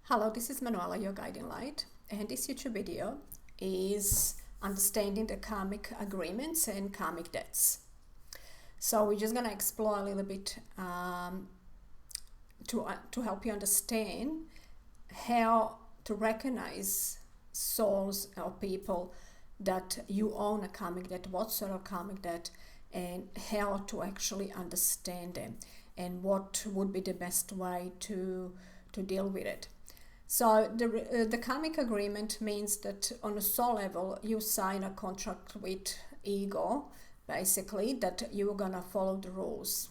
Hello, this is Manuela, your guiding light, and this YouTube video is understanding the karmic agreements and karmic debts. So we're just going to explore a little bit to help you understand how to recognize souls or people that you own a karmic debt, what sort of karmic debt, and how to actually understand them, and what would be the best way to deal with it. So the karmic agreement means that on a soul level, you sign a contract with ego, basically, that you're gonna follow the rules.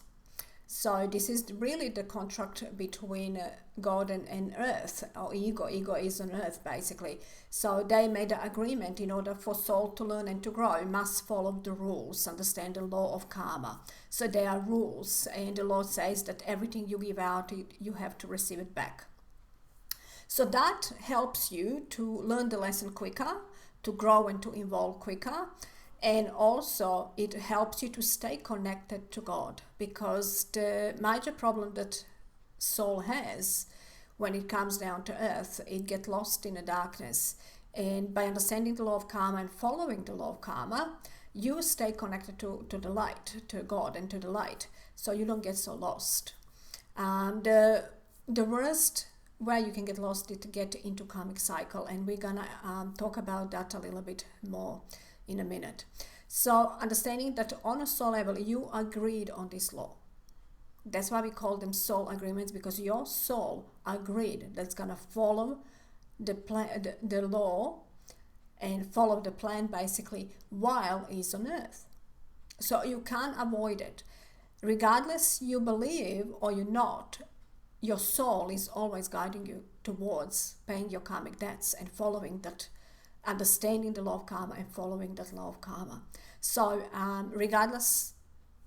So this is really the contract between God and earth, or ego. Ego is on earth, basically. So they made an agreement in order for soul to learn and to grow. You must follow the rules, understand the law of karma. So there are rules, and the law says that everything you give out, you have to receive it back. So that helps you to learn the lesson quicker, to grow and to evolve quicker. And also it helps you to stay connected to God, because the major problem that soul has when it comes down to earth, it gets lost in the darkness. And by understanding the law of karma and following the law of karma, you stay connected to the light, to God and to the light, so you don't get so lost. The worst where you can get lost is to get into karmic cycle, and we're gonna talk about that a little bit more in a minute. So understanding that on a soul level you agreed on this law. That's why we call them soul agreements, because your soul agreed that's gonna follow the plan, the law, and follow the plan basically while it's on earth. So you can't avoid it, regardless you believe or you're not. Your soul is always guiding you towards paying your karmic debts and following that, understanding the law of karma and following that law of karma. So regardless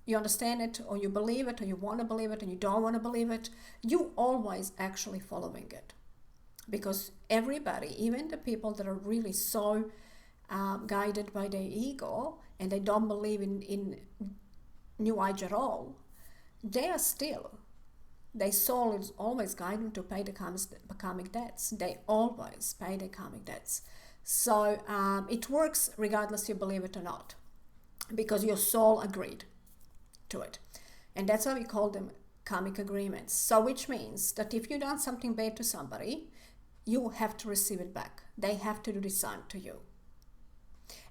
you understand it or you believe it or you want to believe it and you don't want to believe it, you always actually following it. Because everybody, even the people that are really so guided by their ego and they don't believe in New Age at all, they are still, their soul is always guiding to pay the karmic debts. They always pay their karmic debts. So it works regardless you believe it or not, because your soul agreed to it. And that's why we call them karmic agreements. So which means that if you've done something bad to somebody, you have to receive it back. They have to do the same to you.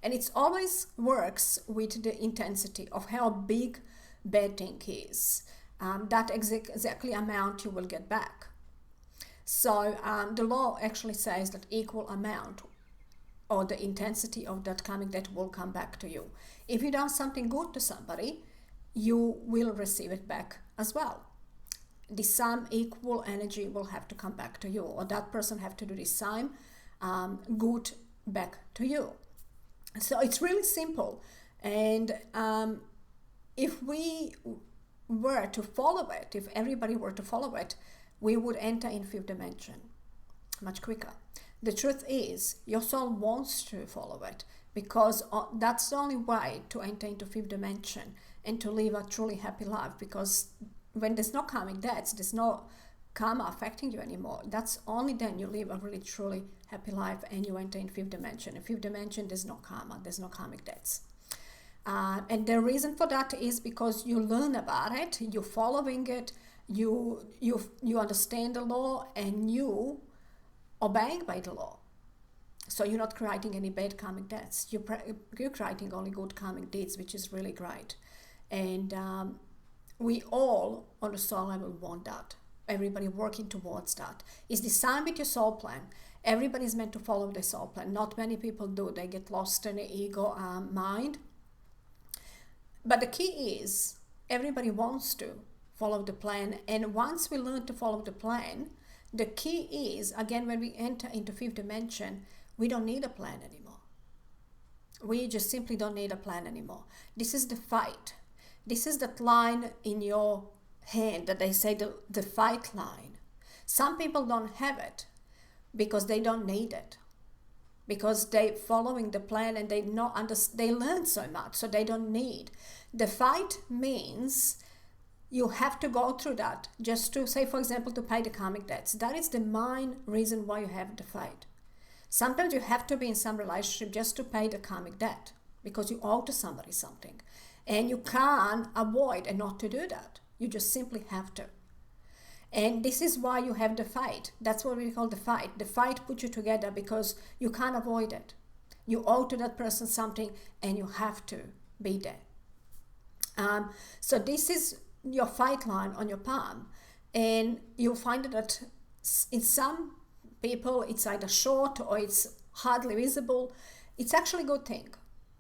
And it always works with the intensity of how big bad thing is. That exactly amount you will get back. So the law actually says that equal amount or the intensity of that karmic debt will come back to you. If you done something good to somebody, you will receive it back as well. The same equal energy will have to come back to you, or that person have to do the same good back to you. So it's really simple. And if we were to follow it, if everybody were to follow it, we would enter in fifth dimension much quicker. The truth is, your soul wants to follow it, because that's the only way to enter into fifth dimension and to live a truly happy life. Because when there's no karmic debts, there's no karma affecting you anymore. That's only then you live a really truly happy life and you enter in fifth dimension. In fifth dimension, there's no karma, there's no karmic debts. And the reason for that is because you learn about it, you're following it, you understand the law, and you obeying by the law. So you're not creating any bad karmic debts. You're creating only good karmic deeds, which is really great. And we all on the soul level want that. Everybody working towards that. It's the same with your soul plan. Everybody's meant to follow the soul plan. Not many people do. They get lost in the ego mind. But the key is, everybody wants to follow the plan. And once we learn to follow the plan, the key is, again, when we enter into fifth dimension, we don't need a plan anymore. We just simply don't need a plan anymore. This is the fight. This is that line in your hand that they say the fight line. Some people don't have it because they don't need it, because they following the plan and they learn so much, so they don't need. The fight means you have to go through that just to, say, for example, to pay the karmic debts. That is the main reason why you have the fight. Sometimes you have to be in some relationship just to pay the karmic debt because you owe to somebody something. And you can't avoid and not to do that. You just simply have to. And this is why you have the fight. That's what we call the fight. The fight puts you together because you can't avoid it. You owe to that person something and you have to be there. So this is your fight line on your palm. And you'll find that in some people it's either short or it's hardly visible. It's actually a good thing.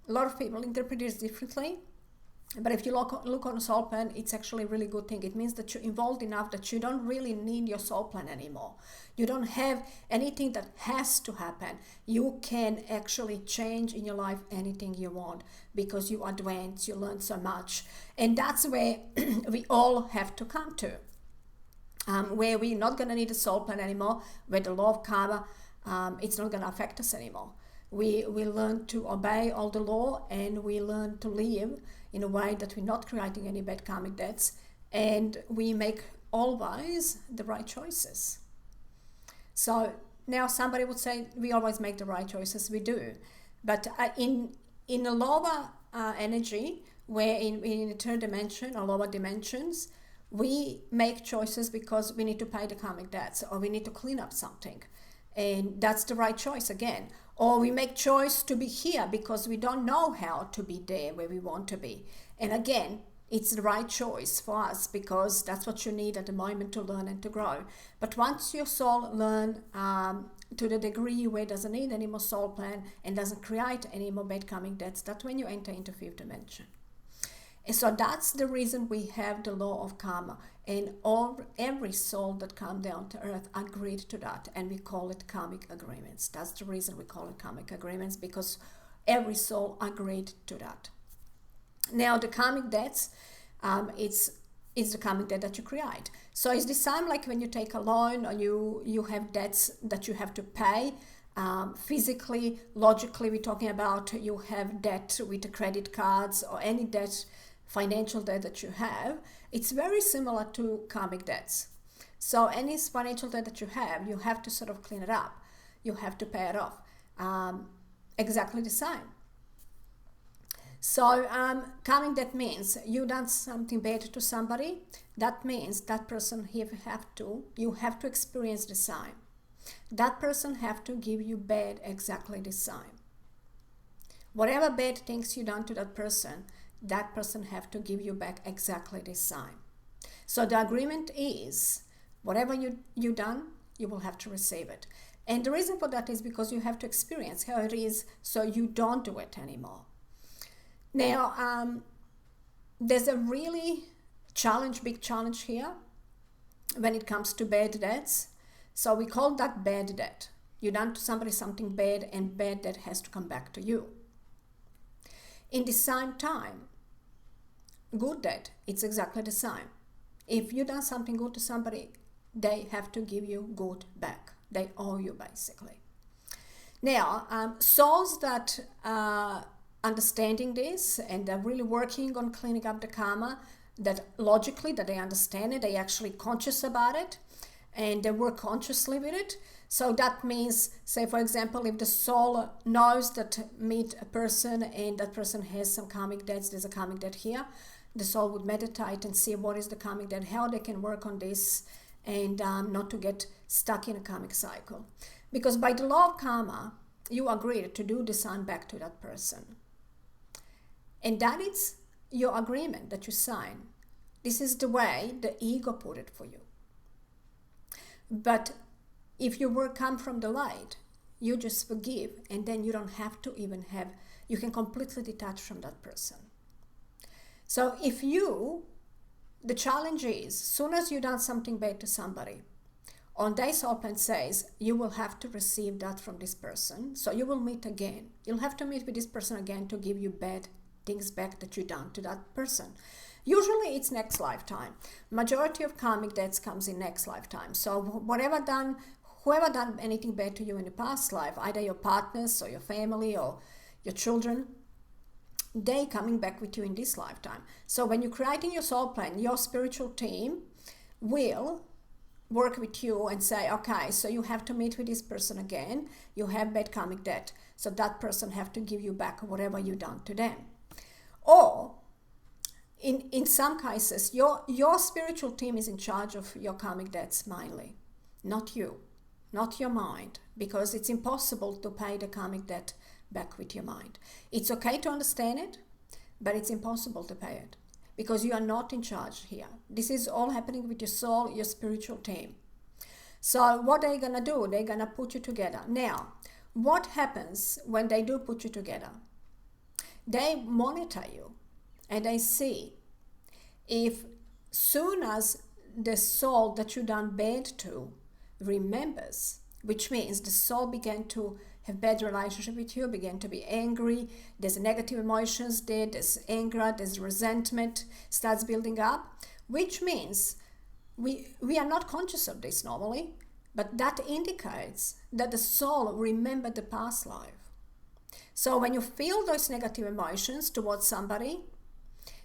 A lot of people interpret this differently. But if you look on a soul plan, it's actually a really good thing. It means that you're involved enough that you don't really need your soul plan anymore. You don't have anything that has to happen. You can actually change in your life anything you want because you advance, you learn so much. And that's where we all have to come to, where we're not going to need a soul plan anymore, where the law of karma, it's not going to affect us anymore. We learn to obey all the law and we learn to live in a way that we're not creating any bad karmic debts, and we make always the right choices. So now somebody would say we always make the right choices. We do, but in a lower energy, where in a third dimension or lower dimensions, we make choices because we need to pay the karmic debts or we need to clean up something, and that's the right choice again. Or we make choice to be here because we don't know how to be there where we want to be. And again, it's the right choice for us because that's what you need at the moment to learn and to grow. But once your soul learn to the degree where it doesn't need any more soul plan and doesn't create any more bad karmic debts, that's when you enter into fifth dimension. And so that's the reason we have the law of karma, and every soul that come down to earth agreed to that, and we call it karmic agreements. That's the reason we call it karmic agreements, because every soul agreed to that. Now the karmic debts, it's the karmic debt that you create. So it's the same like when you take a loan or you have debts that you have to pay. Physically, logically, we're talking about you have debt with the credit cards or any debt, financial debt that you have. It's very similar to karmic debts. So any financial debt that you have to sort of clean it up. You have to pay it off. Exactly the same. So karmic debt means you done something bad to somebody. That means that person you have to experience the same. That person have to give you bad exactly the same. Whatever bad things you done to that person have to give you back exactly the same. So the agreement is whatever you done, you will have to receive it. And the reason for that is because you have to experience how it is so you don't do it anymore. Now, there's a really big challenge here when it comes to bad debts. So we call that bad debt. You done to somebody something bad, and bad debt has to come back to you. In the same time, good debt, it's exactly the same. If you done something good to somebody, they have to give you good back. They owe you basically. Now, souls that understanding this and they're really working on cleaning up the karma, that logically that they understand it, they actually conscious about it, and they work consciously with it. So that means, say for example, if the soul knows that meet a person and that person has some karmic debts, there's a karmic debt here, the soul would meditate and see what is the karmic debt, how they can work on this, and not to get stuck in a karmic cycle. Because by the law of karma, you agreed to do the same back to that person. And that is your agreement that you sign. This is the way the ego put it for you. But if you come from the light, you just forgive, and then you don't have to even you can completely detach from that person. So the challenge is, soon as you done something bad to somebody, on their soul plan says, you will have to receive that from this person. So you will meet again. You'll have to meet with this person again to give you bad things back that you done to that person. Usually it's next lifetime. Majority of karmic debts comes in next lifetime. So whoever done anything bad to you in the past life, either your partners or your family or your children, they coming back with you in this lifetime. So when you're creating your soul plan, your spiritual team will work with you and say, okay, so you have to meet with this person again. You have bad karmic debt. So that person have to give you back whatever you done to them. Or in some cases, your spiritual team is in charge of your karmic debts mainly, not you, not your mind, because it's impossible to pay the karmic debt back with your mind. It's okay to understand it, but it's impossible to pay it because you are not in charge here. This is all happening with your soul, your spiritual team. So what are they gonna do? They're gonna put you together. Now, what happens when they do put you together? They monitor you and they see if soon as the soul that you done bad to remembers, which means the soul began to have bad relationship with you, began to be angry, there's negative emotions there's anger, there's resentment starts building up, which means we are not conscious of this normally, but that indicates that the soul remembered the past life. So when you feel those negative emotions towards somebody,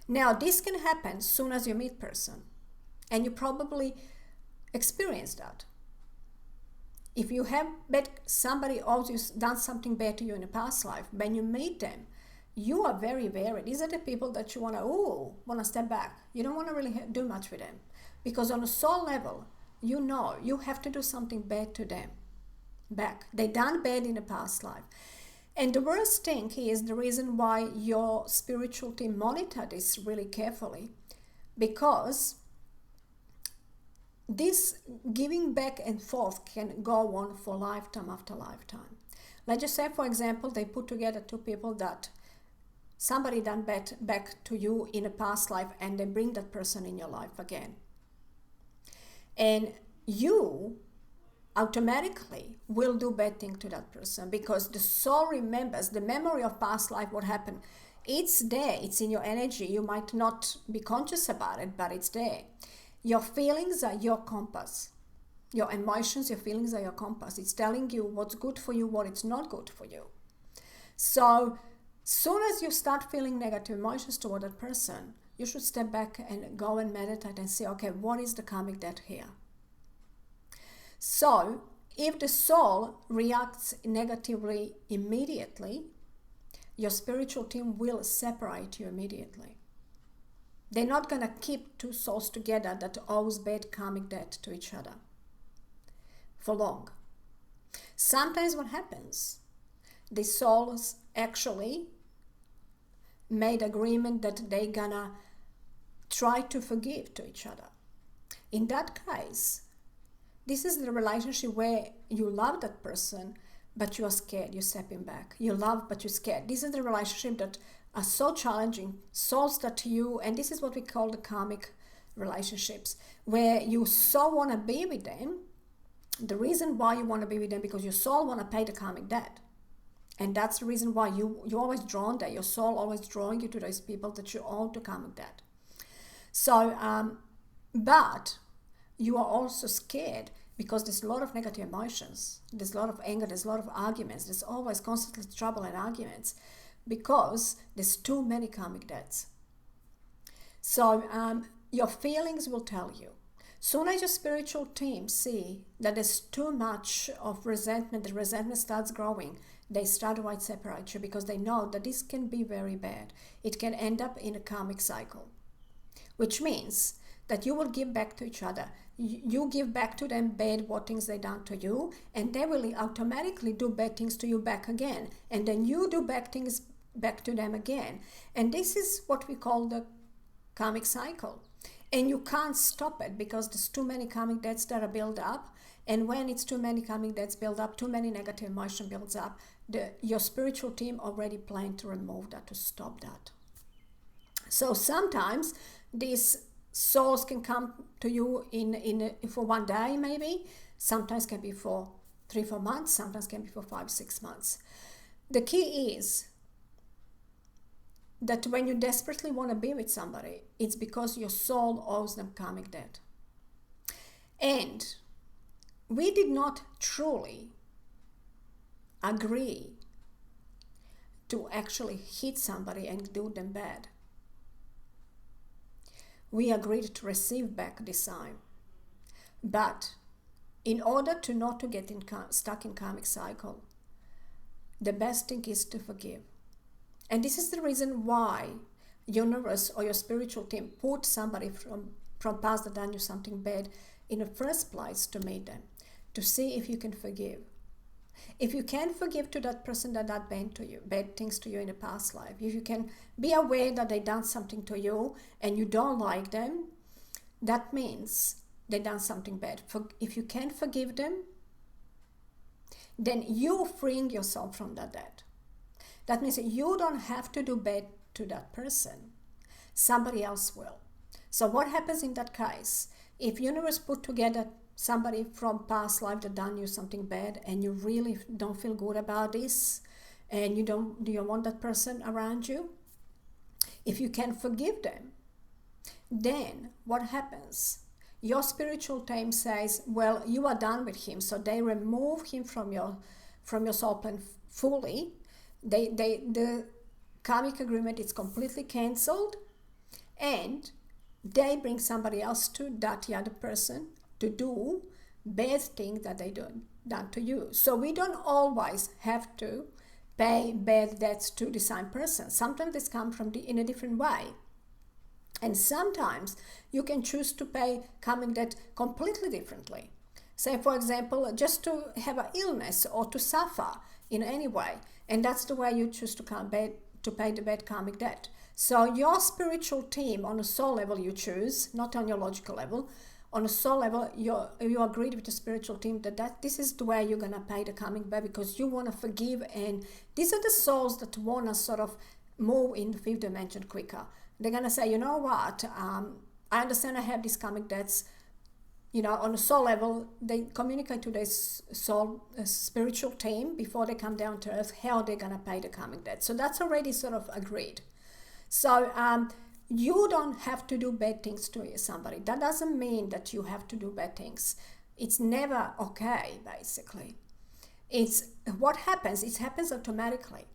now this can happen as soon as you meet person, and you probably experience that. If you have somebody else done something bad to you in a past life, when you meet them, you are very wary. These are the people that you want to step back. You don't want to really do much with them, because on a soul level, you know you have to do something bad to them back. They done bad in a past life. And the worst thing is the reason why your spiritual team monitor this really carefully, because this giving back and forth can go on for lifetime after lifetime. Let's just say, for example, they put together two people that somebody done bad back to you in a past life, and they bring that person in your life again. And you automatically will do bad thing to that person, because the soul remembers the memory of past life, what happened. It's there, it's in your energy. You might not be conscious about it, but it's there. Your feelings are your compass. Your emotions, your feelings are your compass. It's telling you what's good for you, what it's not good for you. So soon as you start feeling negative emotions toward that person, you should step back and go and meditate and say, okay, what is the karmic debt here? So if the soul reacts negatively immediately, your spiritual team will separate you immediately. They're not going to keep two souls together that owes bad karmic debt to each other for long. Sometimes what happens, the souls actually made agreement that they're going to try to forgive to each other. In that case, this is the relationship where you love that person, but you are scared, you're stepping back. You love, but you're scared. This is the relationship that are so challenging, souls that you, and this is what we call the karmic relationships, where you so want to be with them. The reason why you want to be with them, because your soul want to pay the karmic debt. And that's the reason why you're always drawn there. Your soul always drawing you to those people that you owe the karmic debt. So, but you are also scared, because there's a lot of negative emotions. There's a lot of anger. There's a lot of arguments. There's always constantly trouble and arguments, because there's too many karmic debts. So your feelings will tell you. Soon as your spiritual team see that there's too much of resentment, the resentment starts growing, they start to separate you, because they know that this can be very bad. It can end up in a karmic cycle, which means that you will give back to each other. You give back to them bad what things they done to you, and they will automatically do bad things to you back again, and then you do bad things back to them again. And this is what we call the karmic cycle, and you can't stop it, because there's too many karmic debts that are built up. And when it's too many karmic debts build up, too many negative emotion builds up, your spiritual team already planned to remove that, to stop that. So sometimes these souls can come to you for one day, maybe. Sometimes can be for 3-4 months. Sometimes can be for 5-6 months. The key is that when you desperately want to be with somebody, it's because your soul owes them karmic debt. And we did not truly agree to actually hit somebody and do them bad. We agreed to receive back this time. But in order to not to get stuck in karmic cycle, the best thing is to forgive. And this is the reason why universe or your spiritual team put somebody from past that done you something bad in the first place to meet them, to see if you can forgive. If you can forgive to that person that done bad things to you in the past life, if you can be aware that they done something to you and you don't like them, that means they done something bad. If you can forgive them, then you're freeing yourself from that debt. That means you don't have to do bad to that person. Somebody else will. So what happens in that case? If universe put together somebody from past life that done you something bad and you really don't feel good about this and you don't want that person around you, if you can forgive them, then what happens? Your spiritual team says, well, you are done with him, so they remove him from your soul plan fully. The karmic agreement is completely cancelled, and they bring somebody else to that other person to do bad things that they done to you. So we don't always have to pay bad debts to the same person. Sometimes this comes in a different way. And sometimes you can choose to pay karmic debt completely differently. Say, for example, just to have an illness or to suffer in any way. And that's the way you choose to pay the bad karmic debt. So your spiritual team on a soul level you choose, not on your logical level. On a soul level, you agreed with the spiritual team that this is the way you're going to pay the karmic debt because you want to forgive. And these are the souls that want to sort of move in the fifth dimension quicker. They're going to say, you know what, I understand I have these karmic debts. On a soul level, they communicate to their soul spiritual team before they come down to earth how they're going to pay the karmic debt. So that's already sort of agreed. So you don't have to do bad things to somebody. That doesn't mean that you have to do bad things. It's never okay, basically. It's what happens. It happens automatically.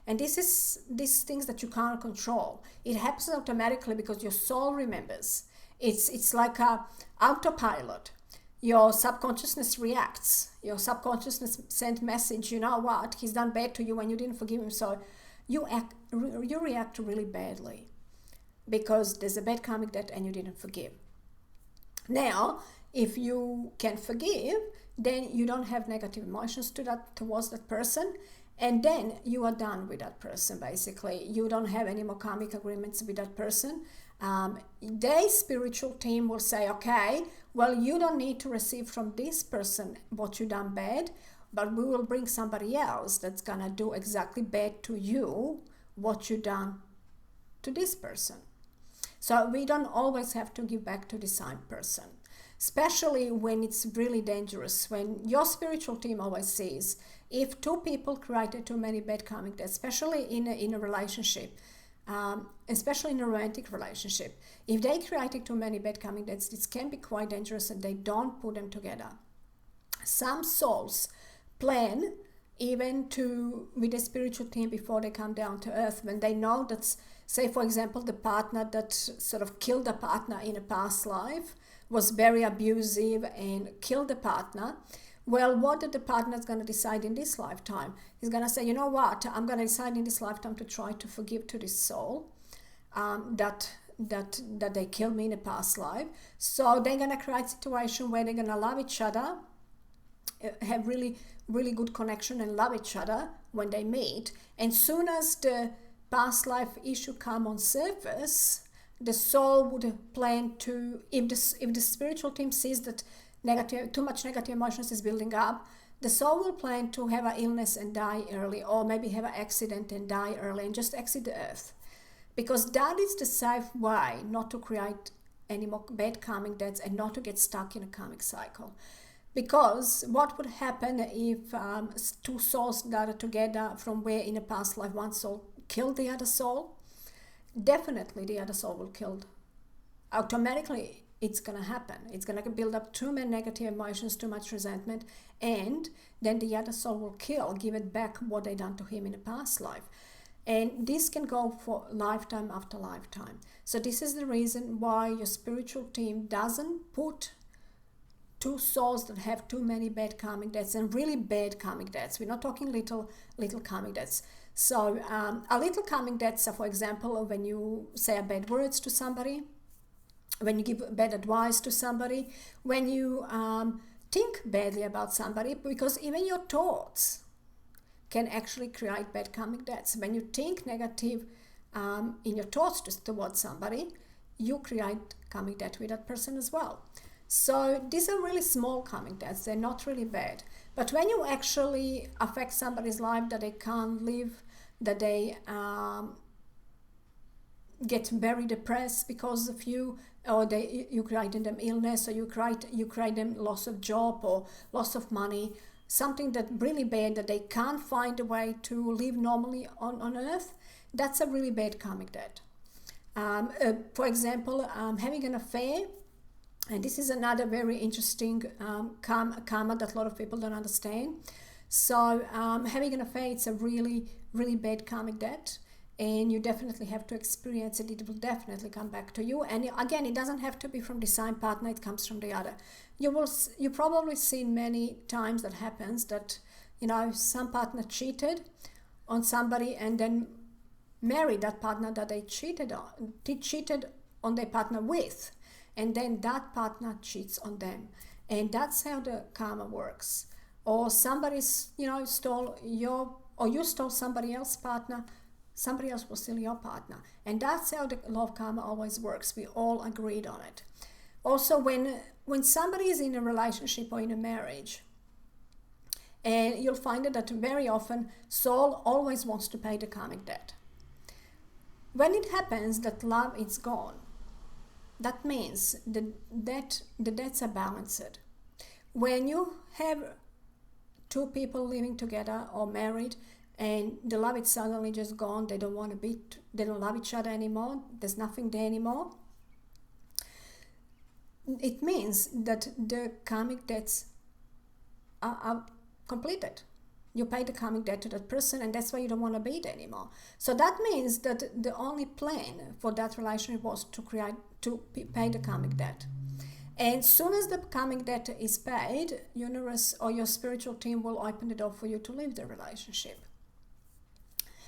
And these things that you can't control. It happens automatically because your soul remembers. It's like a autopilot. Your subconsciousness reacts. Your subconsciousness sent message, you know what, he's done bad to you and you didn't forgive him. So you react really badly because there's a bad karmic debt and you didn't forgive. Now, if you can forgive, then you don't have negative emotions towards that person. And then you are done with that person, basically. You don't have any more karmic agreements with that person. Their spiritual team will say, okay, well, you don't need to receive from this person what you done bad, but we will bring somebody else that's going to do exactly bad to you what you done to this person. So we don't always have to give back to the same person, especially when it's really dangerous, when your spiritual team always says, if two people created too many bad karmic debts, especially in a relationship, especially in a romantic relationship, if they created too many bad karmic debts, this can be quite dangerous and they don't put them together. Some souls plan even with the spiritual team before they come down to earth, when they know that, say for example, the partner that sort of killed the partner in a past life was very abusive and killed the partner. Well, what did the partner is going to decide in this lifetime? He's going to say, you know what, I'm going to decide in this lifetime to try to forgive to this soul that they killed me in a past life. So they're going to create a situation where they're going to love each other, have really, really good connection and love each other when they meet. And soon as the past life issue come on surface, the soul would plan to, if the spiritual team sees that too much negative emotions is building up, the soul will plan to have an illness and die early, or maybe have an accident and die early and just exit the earth. Because that is the safe way not to create any more bad karmic debts and not to get stuck in a karmic cycle. Because what would happen if two souls gathered together from where in a past life one soul killed the other soul? Definitely the other soul will kill. Automatically it's going to happen. It's going to build up too many negative emotions, too much resentment, and then the other soul will give it back what they done to him in a past life. And this can go for lifetime after lifetime. So this is the reason why your spiritual team doesn't put two souls that have too many bad karmic debts, and really bad karmic debts. We're not talking little karmic debts. So a little karmic debts are, for example, when you say bad words to somebody, when you give bad advice to somebody, when you think badly about somebody, because even your thoughts can actually create bad karmic debts. When you think negative in your thoughts towards somebody, you create karmic debt with that person as well. So these are really small karmic debts. They're not really bad. But when you actually affect somebody's life that they can't live, that they get very depressed because of you, or you create in them illness, or you create them loss of job or loss of money, something that really bad, that they can't find a way to live normally on earth, that's a really bad karmic debt. For example, having an affair, and this is another very interesting karma that a lot of people don't understand. So having an affair, it's a really, really bad karmic debt, and you definitely have to experience it. It will definitely come back to you. And again, it doesn't have to be from the same partner, it comes from the other. You probably seen many times that happens, that some partner cheated on somebody and then married that partner that they cheated on their partner with, and then that partner cheats on them. And that's how the karma works. Or somebody stole you stole somebody else's partner, somebody else will steal your partner. And that's how the law of karma always works. We all agreed on it. Also, when somebody is in a relationship or in a marriage, and you'll find that very often soul always wants to pay the karmic debt. When it happens that love is gone, that means the debts are balanced. When you have two people living together or married, and the love is suddenly just gone, they don't love each other anymore, there's nothing there anymore, it means that the karmic debts are completed. You pay the karmic debt to that person, and that's why you don't want to be there anymore. So that means that the only plan for that relationship was to pay the karmic debt. And as soon as the karmic debt is paid, universe or your spiritual team will open the door for you to leave the relationship.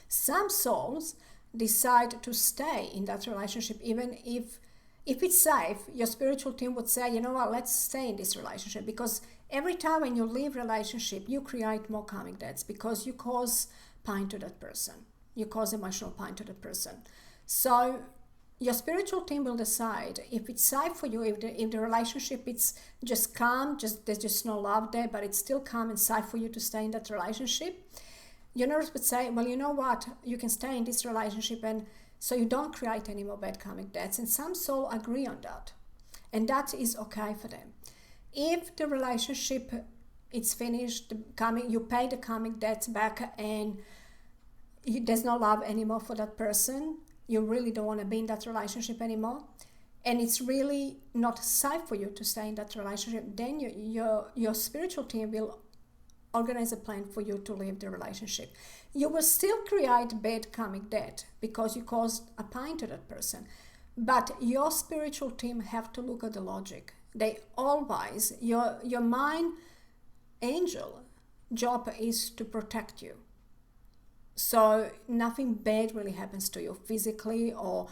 Some souls decide to stay in that relationship, even if it's safe. Your spiritual team would say, you know what, let's stay in this relationship, because every time when you leave relationship, you create more karmic debts, because you cause pain to that person. You cause emotional pain to that person. So your spiritual team will decide if it's safe for you, if the relationship it's just calm, there's just no love there, but it's still calm and safe for you to stay in that relationship. Universe would say, well, you know what, you can stay in this relationship, and so you don't create any more bad karmic debts. And some souls agree on that, and that is okay for them. If the relationship it's finished, you pay the karmic debts back, and there's no love anymore for that person, you really don't want to be in that relationship anymore, and it's really not safe for you to stay in that relationship, then your spiritual team will organize a plan for you to leave the relationship. You will still create bad karmic debt because you caused a pain to that person, but your spiritual team have to look at the logic. They always, your mind angel job is to protect you, so nothing bad really happens to you physically or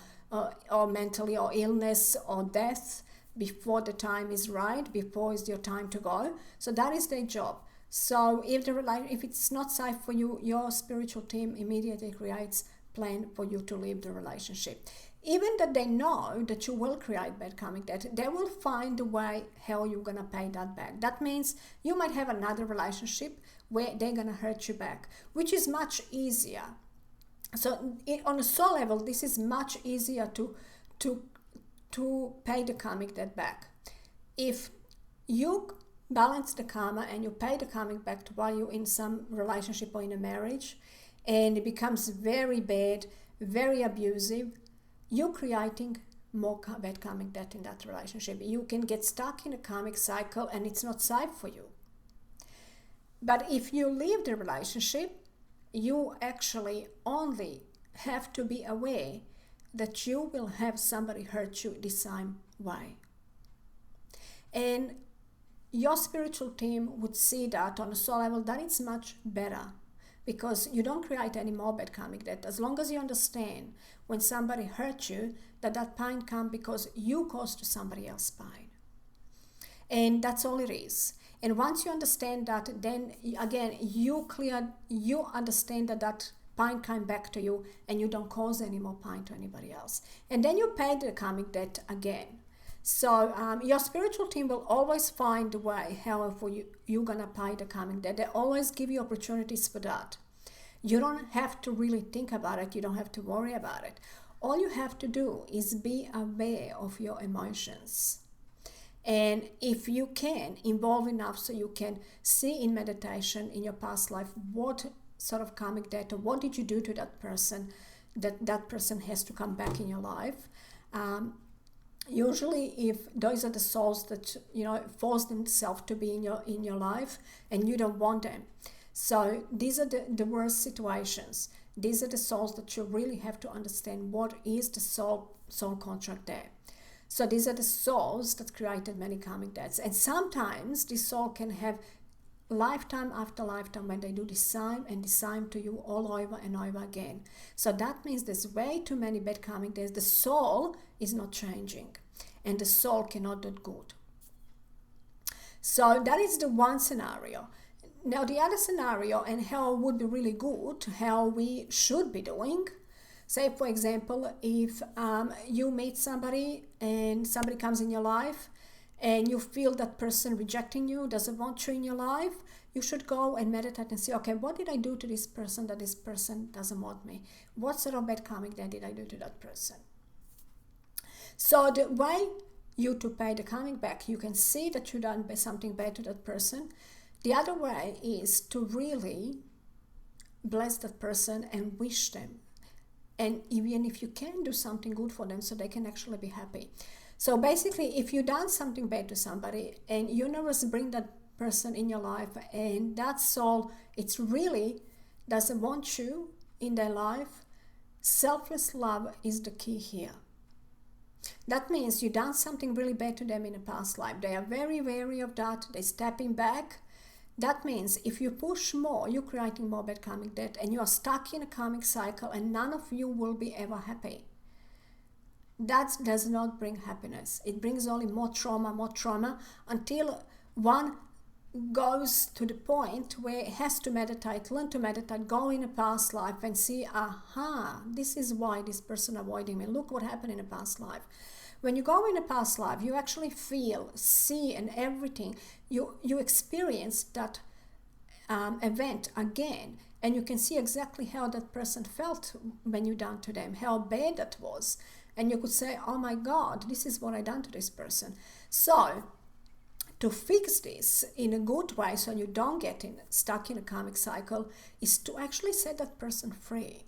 mentally, or illness or death before the time is right, before is your time to go. So that is their job. So if it's not safe for you, your spiritual team immediately creates plan for you to leave the relationship. Even that they know that you will create bad karmic debt, they will find a way how you're going to pay that back. That means you might have another relationship where they're going to hurt you back, which is much easier. So on a soul level, this is much easier to pay the karmic debt back. If you balance the karma and you pay the karmic back to while you're in some relationship or in a marriage, and it becomes very bad, very abusive, you're creating more bad karmic debt in that relationship. You can get stuck in a karmic cycle, and it's not safe for you. But if you leave the relationship, you actually only have to be aware that you will have somebody hurt you the same way. And your spiritual team would see that on a soul level, that it's much better, because you don't create any more bad karmic debt. As long as you understand when somebody hurt you, that pain comes because you caused somebody else pain. And that's all it is. And once you understand that, then again, you understand that pain came back to you and you don't cause any more pain to anybody else. And then you pay the karmic debt again. So your spiritual team will always find a way how you're going to pay the karmic debt. They always give you opportunities for that. You don't have to really think about it. You don't have to worry about it. All you have to do is be aware of your emotions. And if you can, involve enough so you can see in meditation in your past life what sort of karmic debt or what did you do to that person that person has to come back in your life. Usually, if those are the souls that force themselves to be in your life and you don't want them, so these are the worst situations. These are the souls that you really have to understand what is the soul contract there. So these are the souls that created many karmic debts. And sometimes this soul can have lifetime after lifetime when they do the same and the same to you all over and over again. So that means there's way too many bad karmic debts. The soul is not changing and the soul cannot do good. So that is the one scenario. Now the other scenario, and how it would be really good, how we should be doing. Say, for example, if you meet somebody and somebody comes in your life and you feel that person rejecting you, doesn't want you in your life, you should go and meditate and say, okay, what did I do to this person that this person doesn't want me? What sort of bad karmic debt did I do to that person? So the way you to pay the karmic back, you can see that you done something bad to that person. The other way is to really bless that person and wish them. And even if you can do something good for them so they can actually be happy. So basically, if you done something bad to somebody and you never bring that person in your life and that soul, it's really doesn't want you in their life, selfless love is the key here. That means you done something really bad to them in a past life. They are very wary of that. They're stepping back. That means if you push more, you're creating more bad karmic debt and you are stuck in a karmic cycle and none of you will be ever happy. That does not bring happiness. It brings only more trauma until one goes to the point where it has to meditate, learn to meditate, go in a past life and see, aha, this is why this person avoiding me. Look what happened in a past life. When you go in a past life, you actually feel, see, and everything. You experience that event again, and you can see exactly how that person felt when you done to them, how bad that was. And you could say, oh my God, this is what I done to this person. So, to fix this in a good way so you don't get stuck in a karmic cycle is to actually set that person free.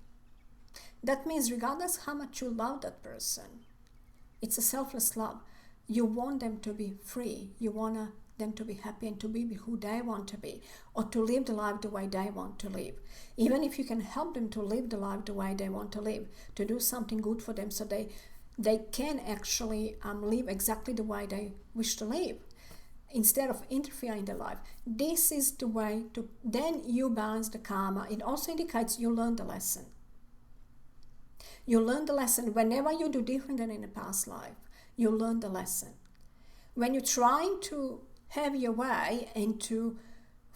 That means regardless how much you love that person, it's a selfless love. You want them to be free. You want them to be happy and to be who they want to be, or to live the life the way they want to live. Even if you can help them to live the life the way they want to live, to do something good for them so they can actually live exactly the way they wish to live, instead of interfering in their life. This is the way to, then you balance the karma. It also indicates you learn the lesson. You learn the lesson. Whenever you do different than in a past life, you learn the lesson. When you're trying to have your way and to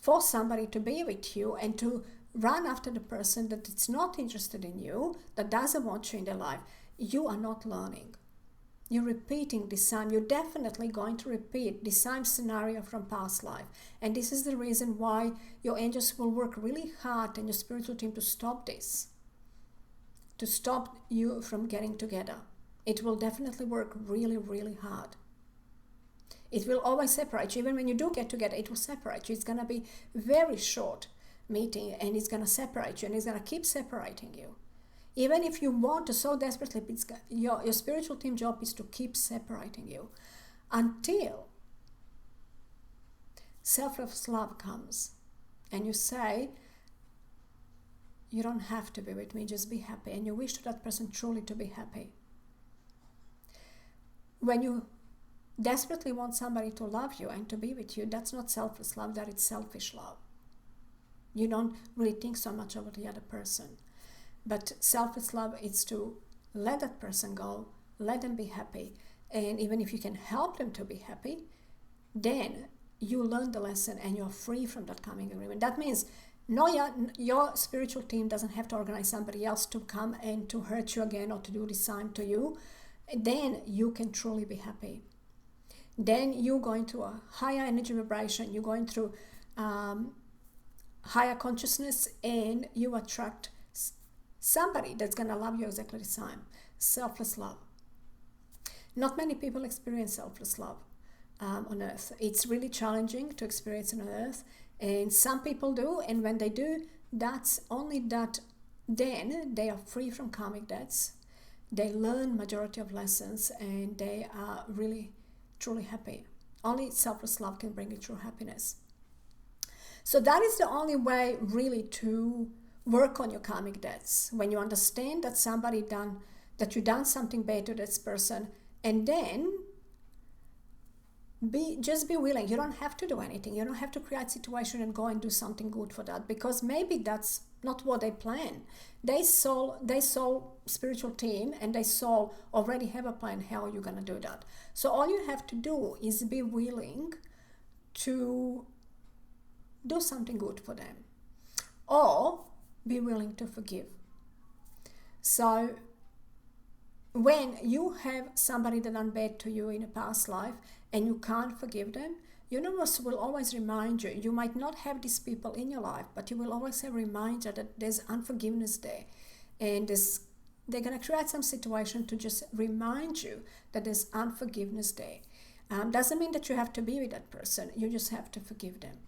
force somebody to be with you and to run after the person that is not interested in you, that doesn't want you in their life, you are not learning. You're repeating the same. You're definitely going to repeat the same scenario from past life. And this is the reason why your angels will work really hard and your spiritual team to stop this. To stop you from getting together. It will definitely work really, really hard. It will always separate you. Even when you do get together, it will separate you. It's going to be very short meeting and it's going to separate you and it's going to keep separating you. Even if you want to so desperately, your spiritual team job is to keep separating you until selfless love comes and you say, you don't have to be with me, just be happy. And you wish to that person truly to be happy. When you desperately want somebody to love you and to be with you, that's not selfless love, that is selfish love. You don't really think so much about the other person. But selfless love is to let that person go, let them be happy. And even if you can help them to be happy, then you learn the lesson and you're free from that karmic agreement. That means your spiritual team doesn't have to organize somebody else to come and to hurt you again or to do the same to you. Then you can truly be happy. Then you're going through a higher energy vibration, you're going through higher consciousness, and you attract somebody that's going to love you exactly the same. Selfless love. Not many people experience selfless love on earth. It's really challenging to experience it on earth, and some people do, and when they do, that's only that then they are free from karmic debts. They learn majority of lessons, and they are really truly happy. Only selfless love can bring you true happiness. So that is the only way really to work on your karmic debts. When you understand that you've done something bad to this person, and then just be willing. You don't have to do anything. You don't have to create a situation and go and do something good for that, because maybe that's not what they plan. They soul spiritual team, and they soul already have a plan how you're going to do that. So all you have to do is be willing to do something good for them, or be willing to forgive. So when you have somebody that done bad to you in a past life and you can't forgive them, universe will always remind you. You might not have these people in your life, but you will always have a reminder that there's unforgiveness there, and they're going to create some situation to just remind you that there's unforgiveness there. Doesn't mean that you have to be with that person. You just have to forgive them,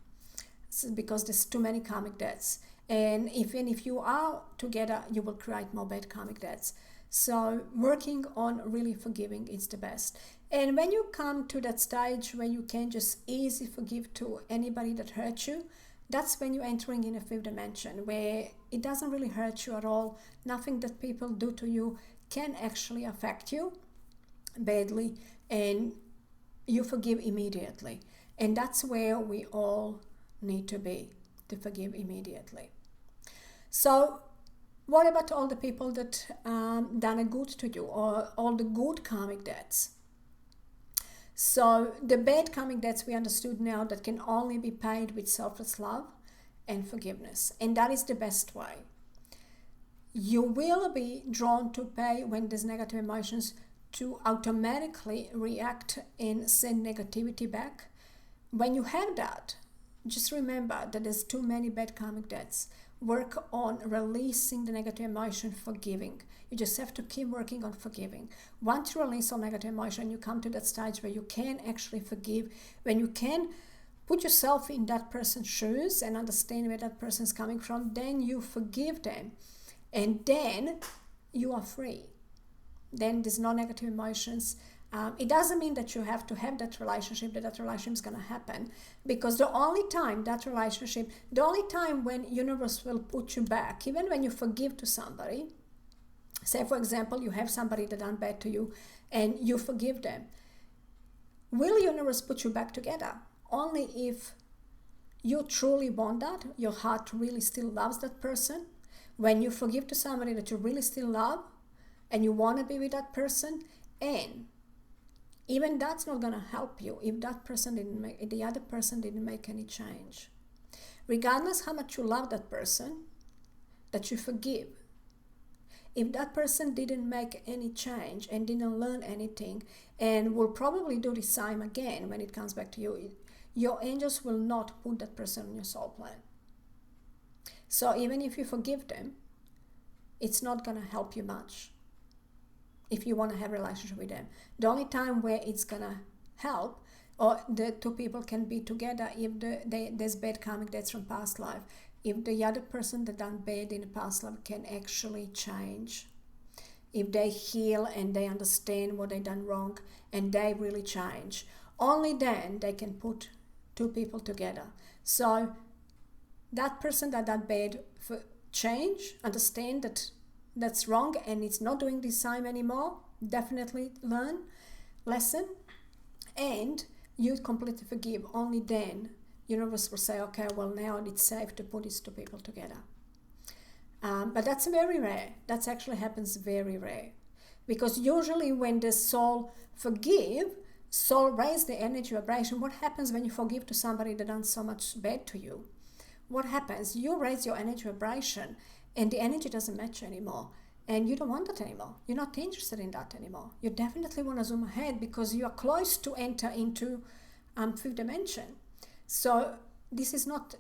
because there's too many karmic debts. And even if you are together, you will create more bad karmic debts. So working on really forgiving is the best. And when you come to that stage where you can just easily forgive to anybody that hurt you, that's when you're entering in a fifth dimension, where it doesn't really hurt you at all. Nothing that people do to you can actually affect you badly, and you forgive immediately. And that's where we all need to be, to forgive immediately. So what about all the people that done a good to you, or all the good karmic debts? So the bad karmic debts, we understood now that can only be paid with selfless love and forgiveness, and that is the best way. You will be drawn to pay when there's negative emotions, to automatically react and send negativity back. When you have that, just remember that there's too many bad karmic debts. Work on releasing the negative emotion, forgiving. You just have to keep working on forgiving. Once you release all negative emotion, you come to that stage where you can actually forgive, when you can put yourself in that person's shoes and understand where that person is coming from, then you forgive them, and then you are free. Then there's no negative emotions. It doesn't mean that you have to have that relationship is going to happen, because the only time when universe will put you back, even when you forgive to somebody, say for example, you have somebody that done bad to you and you forgive them, will universe put you back together? Only if you truly want that, your heart really still loves that person. When you forgive to somebody that you really still love and you want to be with that person, and even that's not going to help you if the other person didn't make any change. Regardless how much you love that person that you forgive, if that person didn't make any change and didn't learn anything, and will probably do the same again when it comes back to you, your angels will not put that person on your soul plan. So even if you forgive them, it's not going to help you much if you want to have a relationship with them. The only time where it's going to help, or the two people can be together, if there's bad karmic debts from past life, if the other person that done bad in the past life can actually change, if they heal and they understand what they done wrong and they really change, only then they can put two people together. So that person that done bad change, understand that that's wrong and it's not doing the same anymore, definitely learn lesson, and you completely forgive. Only then universe will say, okay, well, now it's safe to put these two people together. But that's very rare. That actually happens very rare, because usually when the soul forgive, soul raise the energy vibration. What happens when you forgive to somebody that done so much bad to you? What happens? You raise your energy vibration and the energy doesn't match anymore, and you don't want that anymore. You're not interested in that anymore. You definitely want to zoom ahead because you are close to enter into fifth dimension. So this is not,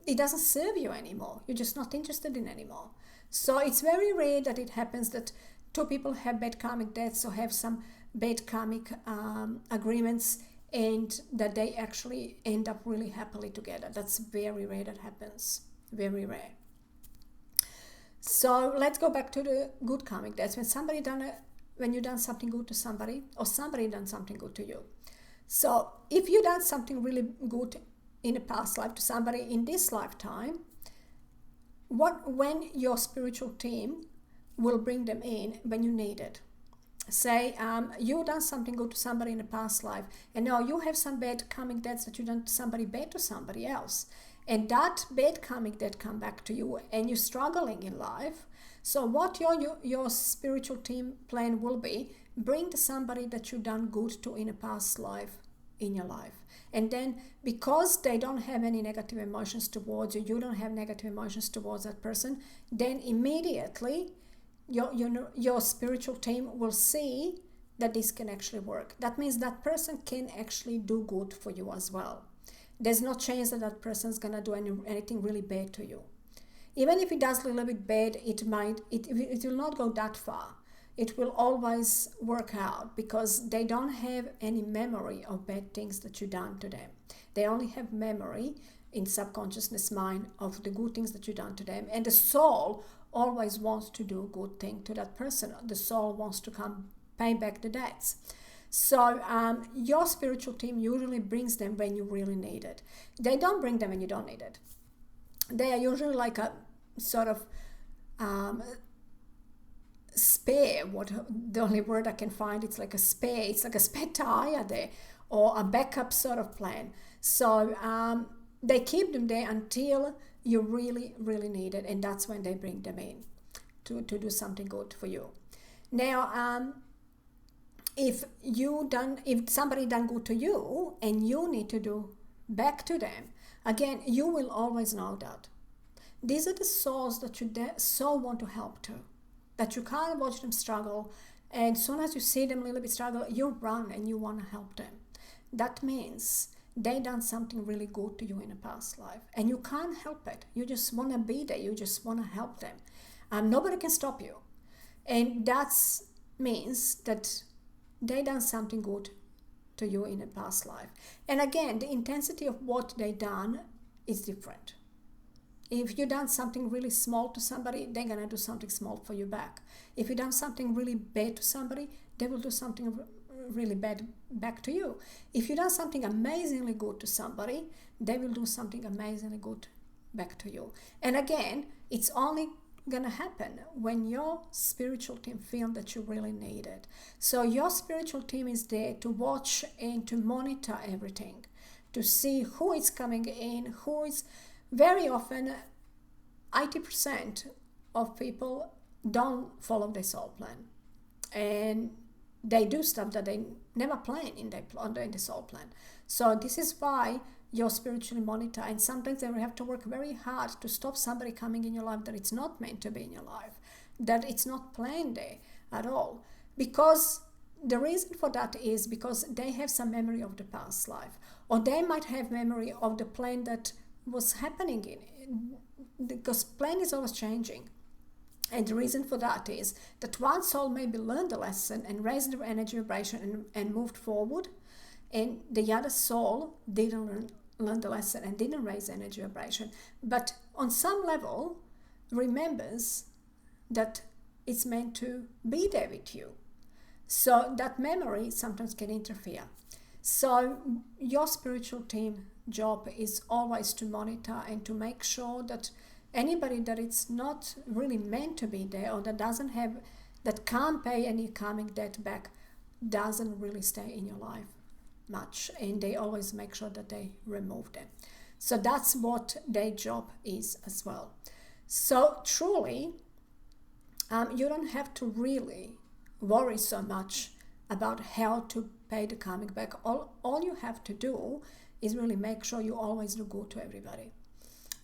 it doesn't serve you anymore. You're just not interested in anymore. So it's very rare that it happens that two people have bad karmic debts or have some bad karmic agreements, and that they actually end up really happily together. That's very rare that happens. Very rare. So let's go back to the good karmic debts. When you done something good to somebody, or somebody done something good to you. So if you done something really good in a past life to somebody in this lifetime, when your spiritual team will bring them in when you need it. Say you done something good to somebody in a past life, and now you have some bad karmic debts that you done to somebody bad to somebody else, and that bad karmic debt come back to you, and you're struggling in life. So what your spiritual team plan will be, bring to somebody that you done good to in a past life in your life. And then because they don't have any negative emotions towards you, you don't have negative emotions towards that person, then immediately your spiritual team will see that this can actually work. That means that person can actually do good for you as well. There's no chance that that person is going to do anything really bad to you. Even if it does a little bit bad, it will not go that far. It will always work out because they don't have any memory of bad things that you done to them. They only have memory in subconsciousness mind of the good things that you done to them. And the soul always wants to do a good thing to that person. The soul wants to come pay back the debts. So your spiritual team usually brings them when you really need it. They don't bring them when you don't need it. They are usually like a sort of spare. The only word I can find, it's like a spare. It's like a spare tire there, or a backup sort of plan. So they keep them there until you really, really need it, and that's when they bring them in to do something good for you. Now, if somebody done good to you and you need to do back to them, again, you will always know that. These are the souls that you so want to help to, that you can't watch them struggle, and as soon as you see them a little bit struggle, you run and you want to help them. That means they done something really good to you in a past life, and you can't help it. You just want to be there. You just want to help them. Nobody can stop you, and that means that they done something good to you in a past life. And again, the intensity of what they done is different. If you done something really small to somebody, they're gonna do something small for you back. If you done something really bad to somebody, they will do something really bad back to you. If you done something amazingly good to somebody, they will do something amazingly good back to you. And again, it's only gonna happen when your spiritual team feel that you really need it. So your spiritual team is there to watch and to monitor everything, to see who is coming in, who is. Very often 80% of people don't follow their soul plan, and they do stuff that they never plan in the soul plan. So this is why you're spiritually monitor, and sometimes they will have to work very hard to stop somebody coming in your life that it's not meant to be in your life, that it's not planned there at all. Because the reason for that is because they have some memory of the past life, or they might have memory of the plan that was happening in, because plan is always changing. And the reason for that is that one soul maybe learned the lesson and raised their energy vibration and moved forward, and the other soul didn't learn the lesson and didn't raise energy vibration, but on some level remembers that it's meant to be there with you. So that memory sometimes can interfere. So your spiritual team job is always to monitor and to make sure that Anybody that it's not really meant to be there, or that can't pay any karmic debt back, doesn't really stay in your life much, and they always make sure that they remove them. So that's what their job is as well. So truly, you don't have to really worry so much about how to pay the karmic back. All you have to do is really make sure you always do good to everybody.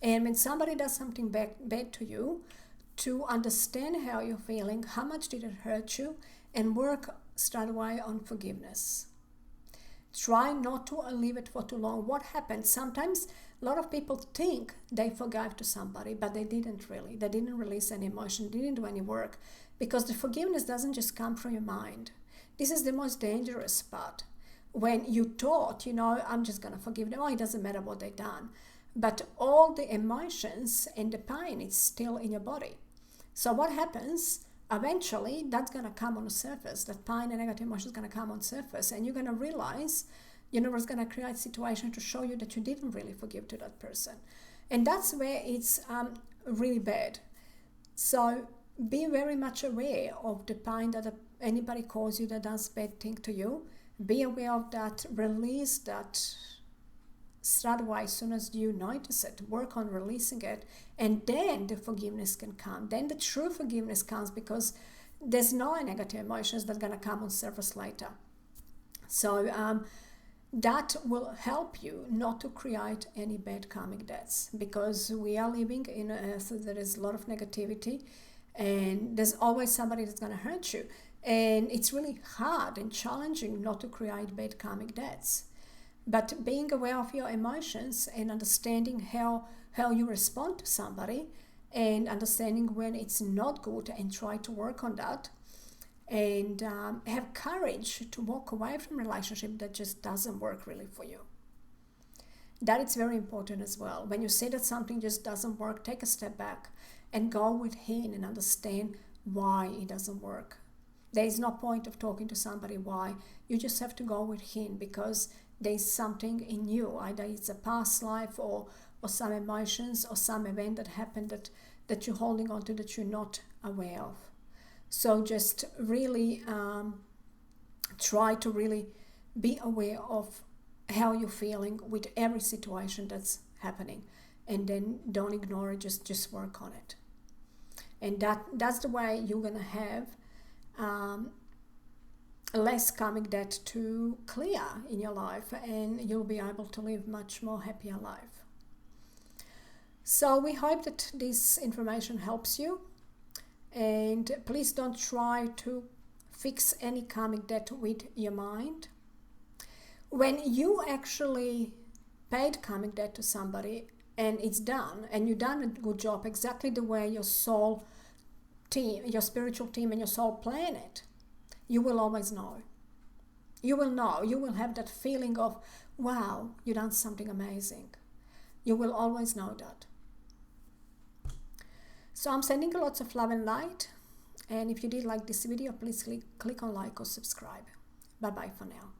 And when somebody does something bad to you, to understand how you're feeling, how much did it hurt you, and work straight away on forgiveness. Try not to leave it for too long. What happened? Sometimes a lot of people think they forgave to somebody, but they didn't really. They didn't release any emotion, didn't do any work, because the forgiveness doesn't just come from your mind. This is the most dangerous part. When you thought, I'm just going to forgive them. Oh, it doesn't matter what they've done. But all the emotions and the pain is still in your body. So what happens? Eventually, that's going to come on the surface. That pain and negative emotion is going to come on surface, and you're going to realize, universe is going to create a situation to show you that you didn't really forgive to that person. And that's where it's really bad. So be very much aware of the pain that anybody calls you that does bad thing to you. Be aware of that. Release that straight away as soon as you notice it. Work on releasing it, and then the forgiveness can come. Then the true forgiveness comes, because there's no negative emotions that are going to come on surface later. So that will help you not to create any bad karmic debts, because we are living in an earth that there is a lot of negativity, and there's always somebody that's going to hurt you, and it's really hard and challenging not to create bad karmic debts. But being aware of your emotions and understanding how you respond to somebody, and understanding when it's not good, and try to work on that, and have courage to walk away from a relationship that just doesn't work really for you. That is very important as well. When you say that something just doesn't work, take a step back and go within and understand why it doesn't work. There is no point of talking to somebody why. You just have to go within, because there's something in you, either it's a past life or some emotions or some event that happened that you're holding on to that you're not aware of. So just really try to really be aware of how you're feeling with every situation that's happening, and then don't ignore it, just work on it. And that's the way you're going to have less karmic debt to clear in your life, and you'll be able to live much more happier life. So we hope that this information helps you, and please don't try to fix any karmic debt with your mind. When you actually paid karmic debt to somebody and it's done, and you've done a good job exactly the way your soul team, your spiritual team and your soul plan it, you will always know. You will know. You will have that feeling of, wow, you've done something amazing. You will always know that. So I'm sending you lots of love and light. And if you did like this video, please click on like or subscribe. Bye-bye for now.